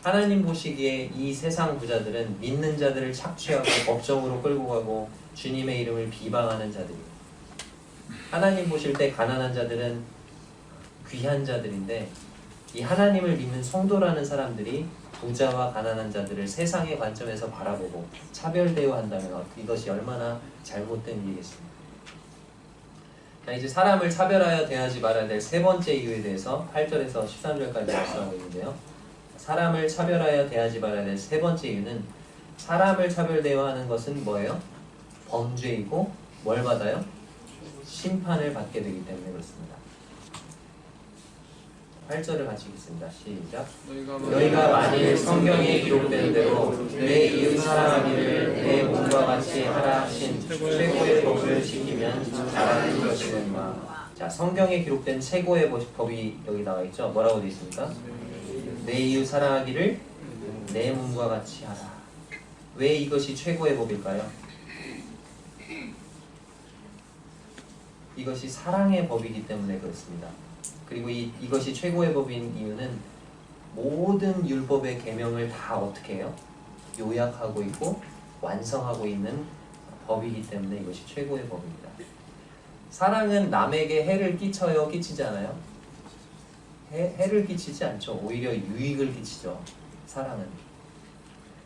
하나님 보시기에 이 세상 부자들은 믿는 자들을 착취하고 법정으로 끌고 가고 주님의 이름을 비방하는 자들입니다. 하나님 보실 때 가난한 자들은 귀한 자들인데, 이 하나님을 믿는 성도라는 사람들이 부자와 가난한 자들을 세상의 관점에서 바라보고 차별 대우한다면 이것이 얼마나 잘못된 일이겠습니까? 자, 이제 사람을 차별하여 대하지 말아야 될 세 번째 이유에 대해서 8절에서 13절까지 말씀하고 있는데요. 사람을 차별하여 대하지 말아야 될 세 번째 이유는, 사람을 차별 대우하는 것은 뭐예요? 범죄이고 뭘 받아요? 심판을 받게 되기 때문에 그렇습니다. 8절을 같이 읽겠습니다. 시작. 너희가 너희가 만일 성경에 기록된 대로 내 이웃 사랑하기를 내 몸과 같이 하라 하신 최고의 법을 지키면 잘하는 것이니라. 자, 성경에 기록된 최고의 법이 여기 나와 있죠. 뭐라고 되어 있습니까? 내 이웃 사랑하기를 내 몸과 같이 하라. 왜 이것이 최고의 법일까요? 이것이 사랑의 법이기 때문에 그렇습니다. 그리고 이것이 최고의 법인 이유는 모든 율법의 계명을 다 어떻게 해요? 요약하고 있고 완성하고 있는 법이기 때문에 이것이 최고의 법입니다. 사랑은 남에게 해를 끼쳐요? 끼치지 않아요? 해를 끼치지 않죠. 오히려 유익을 끼치죠.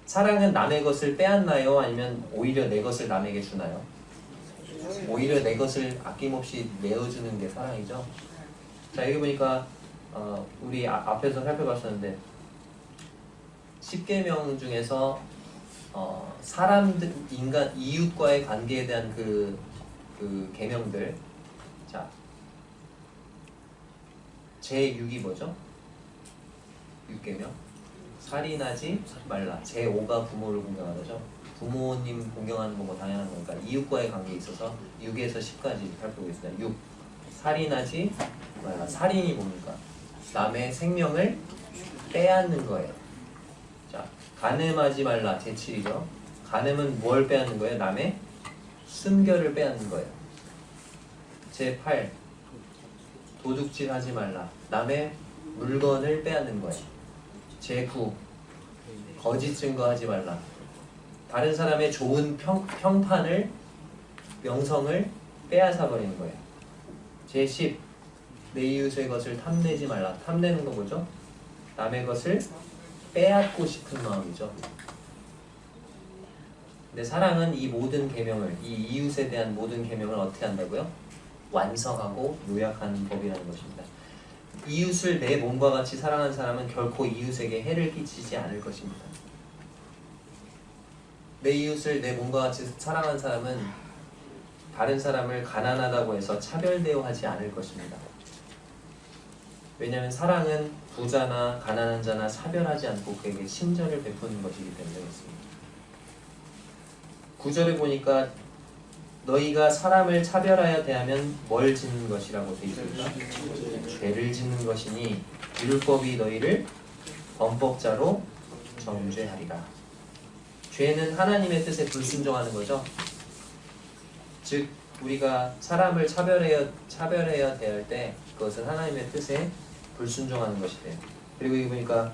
사랑은 남의 것을 빼앗나요? 아니면 오히려 내 것을 남에게 주나요? 오히려 내 것을 아낌없이 내어주는 게 사랑이죠. 자, 여기 보니까 우리 앞에서 살펴봤었는데 10계명 중에서 사람들, 인간, 이웃과의 관계에 대한 그 계명들. 자, 제6이 뭐죠? 6계명. 살인하지 말라. 제5가 부모를 공경하다죠. 부모님 공경하는 거 뭐 당연한 거니까 이웃과의 관계에 있어서 6에서 10까지 살펴보겠습니다. 6. 살인하지 말라. 살인이 뭡니까? 남의 생명을 빼앗는 거예요. 자, 간음하지 말라. 제7이죠. 간음은 뭘 빼앗는 거예요? 남의 순결을 빼앗는 거예요. 제8. 도둑질하지 말라. 남의 물건을 빼앗는 거예요. 제9. 거짓 증거하지 말라. 다른 사람의 좋은 평판을, 명성을 빼앗아 버리는 거예요. 제10. 내 이웃의 것을 탐내지 말라. 탐내는 거 뭐죠? 남의 것을 빼앗고 싶은 마음이죠. 근데 사랑은 이 모든 계명을, 이 이웃에 대한 모든 계명을 어떻게 한다고요? 완성하고 요약하는 법이라는 것입니다. 이웃을 내 몸과 같이 사랑하는 사람은 결코 이웃에게 해를 끼치지 않을 것입니다. 내 이웃을 내 몸과 같이 사랑하는 사람은 다른 사람을 가난하다고 해서 차별 대우하지 않을 것입니다. 왜냐하면 사랑은 부자나 가난한 자나 차별하지 않고 그에게 친절을 베푸는 것이기 때문에 그렇습니다. 9절에 보니까 너희가 사람을 차별하여 대하면 뭘 짓는 것이라고 되어 있습니까? 죄를 짓는 것이니 율법이 너희를 범법자로 정죄하리라. 죄는 하나님의 뜻에 불순종하는 거죠. 즉 우리가 사람을 차별해야 대할 때 그것은 하나님의 뜻에 불순종하는 것이 돼요. 그리고 여기 보니까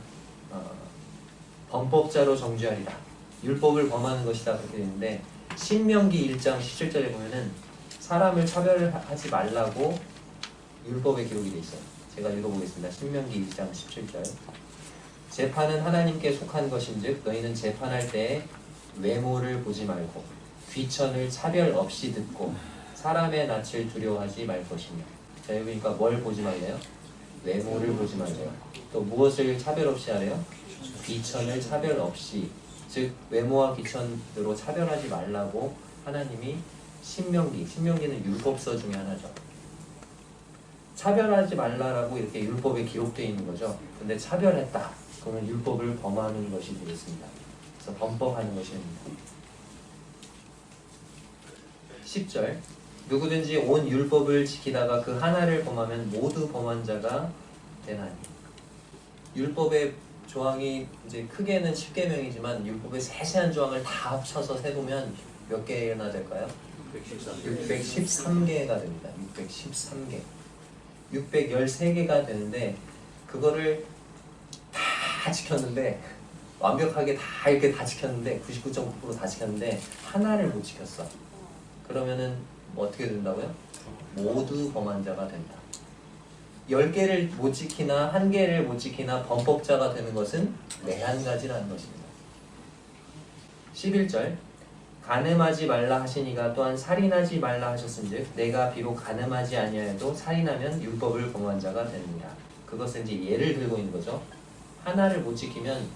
범법자로 정죄하리라. 율법을 범하는 것이다 그렇게 되는데 신명기 1장 17절에 보면은 사람을 차별하지 말라고 율법에 기록이 돼 있어요. 제가 읽어보겠습니다. 신명기 1장 17절. 재판은 하나님께 속한 것인즉 너희는 재판할 때에 외모를 보지 말고 귀천을 차별 없이 듣고 사람의 낯을 두려워하지 말 것이며. 자, 여기 보니까 뭘 보지 말래요? 외모를 보지 말래요. 또 무엇을 차별 없이 하래요? 귀천을 차별 없이, 즉 외모와 귀천으로 차별하지 말라고 하나님이 신명기는 율법서 중에 하나죠. 차별하지 말라라고 이렇게 율법에 기록되어 있는 거죠. 근데 차별했다 그러면 율법을 범하는 것이 되겠습니다. 그래서 범법하는 것입니다. 10절. 누구든지 온 율법을 지키다가 그 하나를 범하면 모두 범한 자가 되나니. 율법의 조항이 이제 크게는 10계명이지만 율법의 세세한 조항을 다 합쳐서 세보면 몇 개나 될까요? 613개가 됩니다. 613개. 613개가 되는데 그거를 다 지켰는데 완벽하게 다 이렇게 다 지켰는데 99.9% 다 지켰는데 하나를 못 지켰어. 그러면은 뭐 어떻게 된다고요? 모두 범한 자가 된다. 10개를 못 지키나 1개를 못 지키나 범법자가 되는 것은 매한가지라는 것입니다. 11절. 간음하지 말라 하시니가 또한 살인하지 말라 하셨은즉 내가 비록 간음하지 아니하여도 살인하면 율법을 범한 자가 되느니라. 그것은 이제 예를 들고 있는 거죠. 하나를 못 지키면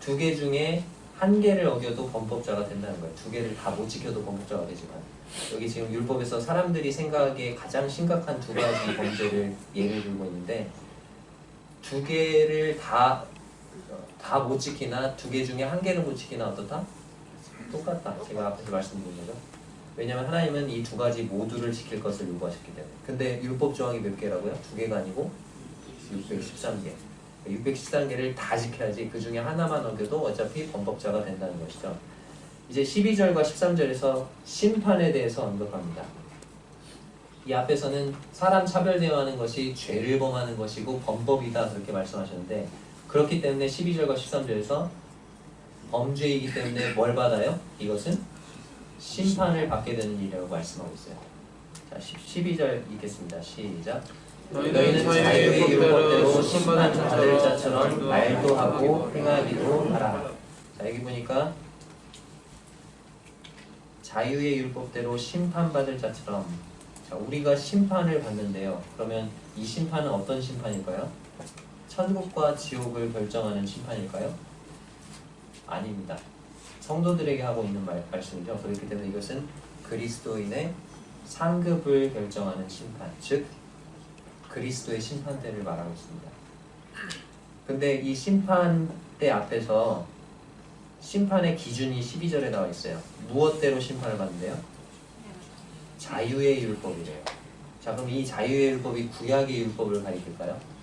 2개 중에 1개를 어겨도 범법자가 된다는 거예요. 2개를 다 못 지켜도 범법자가 되지만 여기 지금 율법에서 사람들이 생각하기에 가장 심각한 2가지 범죄를 예를 들고 있는데 두 개를 다 못 지키나 두 개 중에 한 개를 못 지키나 어떻다? 똑같다. 제가 앞에서 말씀드린 거죠. 왜냐하면 하나님은 이 두 가지 모두를 지킬 것을 요구하셨기 때문에. 근데 율법 조항이 몇 개라고요? 두 개가 아니고 613개. 613개를 다 지켜야지 그 중에 하나만 어겨도 어차피 범법자가 된다는 것이죠. 이제 12절과 13절에서 심판에 대해서 언급합니다. 이 앞에서는 사람 차별 대우하는 것이 죄를 범하는 것이고 범법이다 그렇게 말씀하셨는데, 그렇기 때문에 12절과 13절에서 범죄이기 때문에 뭘 받아요? 이것은 심판을 받게 되는 일이라고 말씀하고 있어요. 자, 12절 읽겠습니다. 시작. 너희는 자유의 율법대로 심판받을 자처럼 말도 하고 행하기도 하라. 자, 여기 보니까 자유의 율법대로 심판받을 자처럼, 자, 우리가 심판을 받는데요. 그러면 이 심판은 어떤 심판일까요? 천국과 지옥을 결정하는 심판일까요? 아닙니다. 성도들에게 하고 있는 말씀이죠. 그렇기 때문에 이것은 그리스도인의 상급을 결정하는 심판, 즉 그리스도의 심판대를 말하고 있습니다. 근데 이 심판대 앞에서 심판의 기준이 12절에 나와 있어요. 무엇대로 심판을 받는데요? 자유의 율법이래요. 자, 그럼 이 자유의 율법이 구약의 율법을 가리킬까요?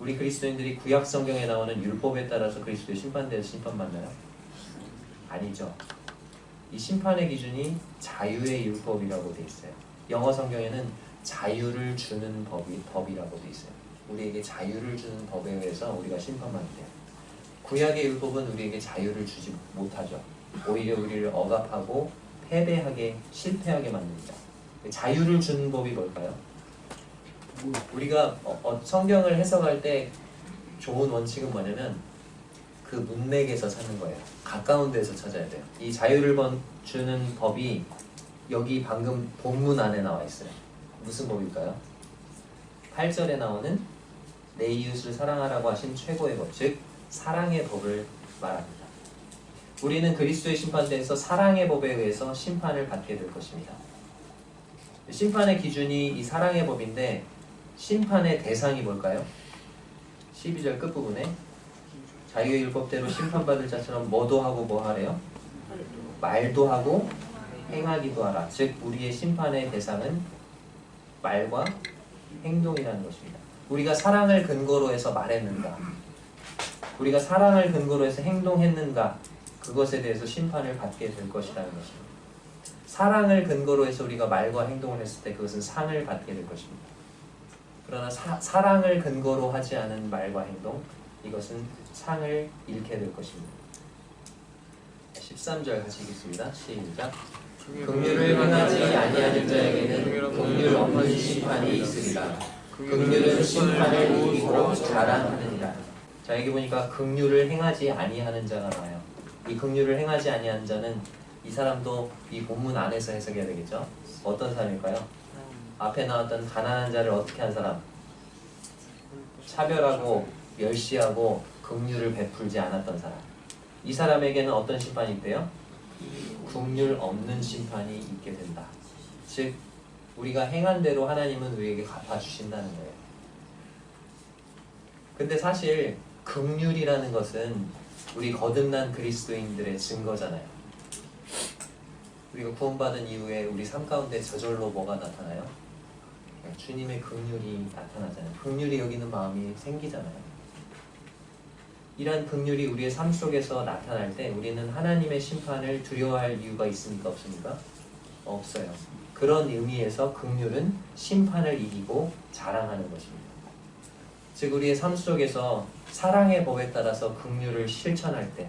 우리 그리스도인들이 구약 성경에 나오는 율법에 따라서 그리스도의 심판대에서 심판받나요? 아니죠. 이 심판의 기준이 자유의 율법이라고 돼 있어요. 영어 성경에는 자유를 주는 법이라고 돼 있어요. 우리에게 자유를 주는 법에 의해서 우리가 심판받는데요. 구약의 율법은 우리에게 자유를 주지 못하죠. 오히려 우리를 억압하고 패배하게, 실패하게 만듭니다. 자유를 주는 법이 뭘까요? 우리가 성경을 해석할 때 좋은 원칙은 뭐냐면 그 문맥에서 찾는 거예요. 가까운 데서 찾아야 돼요. 이 자유를 주는 법이 여기 방금 본문 안에 나와 있어요. 무슨 법일까요? 8절에 나오는 내 이웃을 사랑하라고 하신 최고의 법, 즉 사랑의 법을 말합니다. 우리는 그리스도의 심판대에서 사랑의 법에 의해서 심판을 받게 될 것입니다. 심판의 기준이 이 사랑의 법인데 심판의 대상이 뭘까요? 12절 끝부분에 자유의 율법대로 심판받을 자처럼 뭐도 하고 뭐 하래요? 말도 하고 행하기도 하라. 즉 우리의 심판의 대상은 말과 행동이라는 것입니다. 우리가 사랑을 근거로 해서 말했는가? 우리가 사랑을 근거로 해서 행동했는가? 그것에 대해서 심판을 받게 될 것이라는 것입니다. 사랑을 근거로 해서 우리가 말과 행동을 했을 때 그것은 상을 받게 될 것입니다. 그러나 사랑을 근거로 하지 않은 말과 행동, 이것은 상을 잃게 될 것입니다. 13절 같이 읽겠습니다. 시작. 긍휼을 행하지 아니하는 자에게는 긍휼 없는 심판이 있으리라. 긍휼은 심판을 이기고 자랑하느니라. 자, 여기 보니까 긍휼을 행하지 아니하는 자가 나와요. 이 긍휼을 행하지 아니하는 자는 이 사람도 이 본문 안에서 해석해야 되겠죠. 어떤 사람일까요? 앞에 나왔던 가난한 자를 어떻게 한 사람? 차별하고 멸시하고 긍휼을 베풀지 않았던 사람. 이 사람에게는 어떤 심판이 있대요? 긍휼 없는 심판이 있게 된다. 즉 우리가 행한 대로 하나님은 우리에게 갚아주신다는 거예요. 근데 사실 긍휼이라는 것은 우리 거듭난 그리스도인들의 증거잖아요. 우리가 구원받은 이후에 우리 삶 가운데 저절로 뭐가 나타나요? 주님의 긍휼이 나타나잖아요. 긍휼이 여기는 마음이 생기잖아요. 이러한 긍휼이 우리의 삶 속에서 나타날 때 우리는 하나님의 심판을 두려워할 이유가 있습니까? 없습니까? 없어요. 그런 의미에서 긍휼은 심판을 이기고 자랑하는 것입니다. 즉 우리의 삶 속에서 사랑의 법에 따라서 긍휼을 실천할 때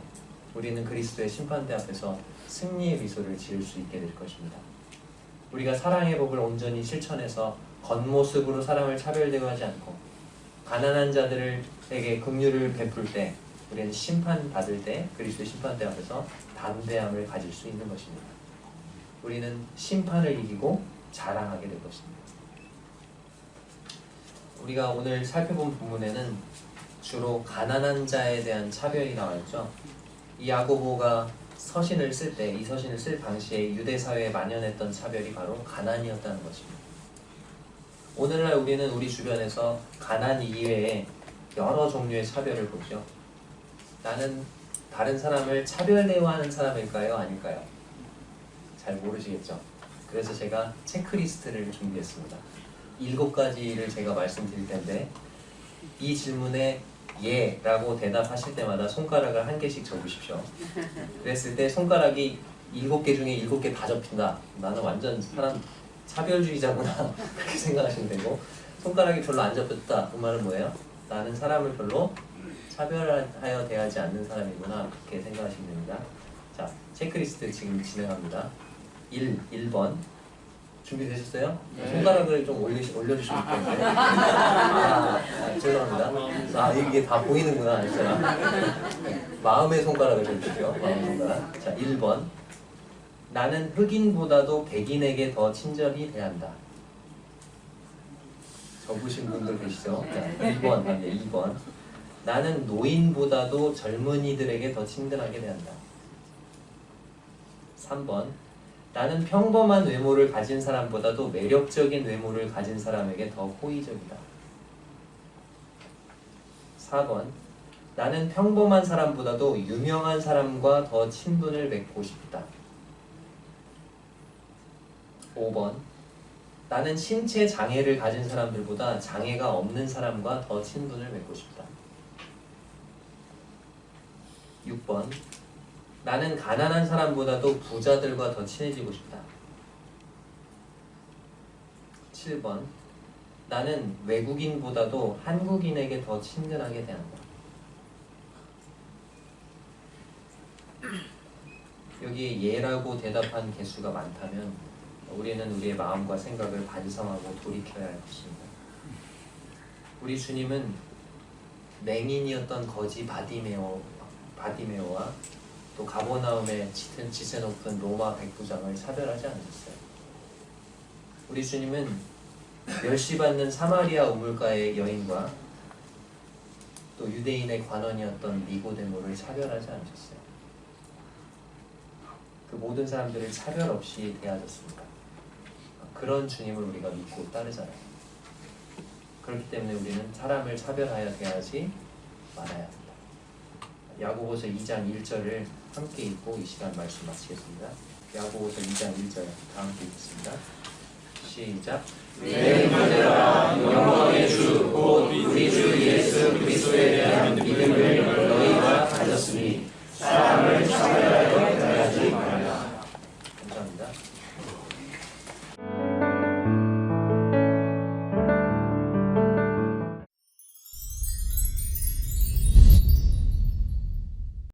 우리는 그리스도의 심판대 앞에서 승리의 미소를 지을 수 있게 될 것입니다. 우리가 사랑의 법을 온전히 실천해서 겉모습으로 사람을 차별대우하지 않고 가난한 자들에게 긍휼을 베풀 때 우리는 심판받을 때 그리스도의 심판대 앞에서 담대함을 가질 수 있는 것입니다. 우리는 심판을 이기고 자랑하게 될 것입니다. 우리가 오늘 살펴본 본문에는 주로 가난한 자에 대한 차별이 나와 있죠. 이 야고보가 서신을 쓸 때, 이 서신을 쓸 당시에 유대 사회에 만연했던 차별이 바로 가난이었다는 것입니다. 오늘날 우리는 우리 주변에서 가난 이외에 여러 종류의 차별을 보죠. 나는 다른 사람을 차별 대우하는 사람일까요? 아닐까요? 잘 모르시겠죠? 그래서 제가 체크리스트를 준비했습니다. 7가지를 제가 말씀드릴 텐데 이 질문에 예 라고 대답하실 때마다 손가락을 1개씩 접으십시오. 그랬을 때 손가락이 7개 중에 7개 다 접힌다. 나는 완전 사람 차별주의자구나. 그렇게 생각하시면 되고, 손가락이 별로 안 접혔다. 그 말은 뭐예요? 나는 사람을 별로 차별하여 대하지 않는 사람이구나. 그렇게 생각하시면 됩니다. 자, 체크리스트 지금 진행합니다. 1번 준비되셨어요? 손가락을 좀 올려주시면 좋겠는데. 죄송합니다. 이게 다 보이는구나. 마음의 손가락을 접으세요. 마음의 손가락. 자, 1번. 나는 흑인보다도 백인에게 더 친절히 대한다. 접으신 분들 계시죠? 자, 2번 갑니다. 2번. 나는 노인보다도 젊은이들에게 더 친근하게 대한다. 3번. 나는 평범한 외모를 가진 사람보다도 매력적인 외모를 가진 사람에게 더 호의적이다. 4번. 나는 평범한 사람보다도 유명한 사람과 더 친분을 맺고 싶다. 5번. 나는 신체 장애를 가진 사람들보다 장애가 없는 사람과 더 친분을 맺고 싶다. 6번. 나는 가난한 사람보다도 부자들과 더 친해지고 싶다. 7번. 나는 외국인보다도 한국인에게 더 친근하게 대한다. 여기에 예라고 대답한 개수가 많다면 우리는 우리의 마음과 생각을 반성하고 돌이켜야 할 것입니다. 우리 주님은 맹인이었던 거지 바디메오와 또 가버나움에 지세 높은 로마 백부장을 차별하지 않으셨어요. 우리 주님은 멸시받는 사마리아 우물가의 여인과 또 유대인의 관원이었던 니고데모를 차별하지 않으셨어요. 그 모든 사람들을 차별 없이 대하셨습니다. 그런 주님을 우리가 믿고 따르잖아요. 그렇기 때문에 우리는 사람을 차별하여 대하지 말아야 합니다. 야고보서 2장 1절을 함께 읽고 이 시간 말씀 마치겠습니다. 야고보서 2장 1절 다 함께 읽겠습니다. 시작. 내 형제들아, 영광의 주 곧 우리 주 예수 그리스도에 대한 믿음을 너희가 가졌으면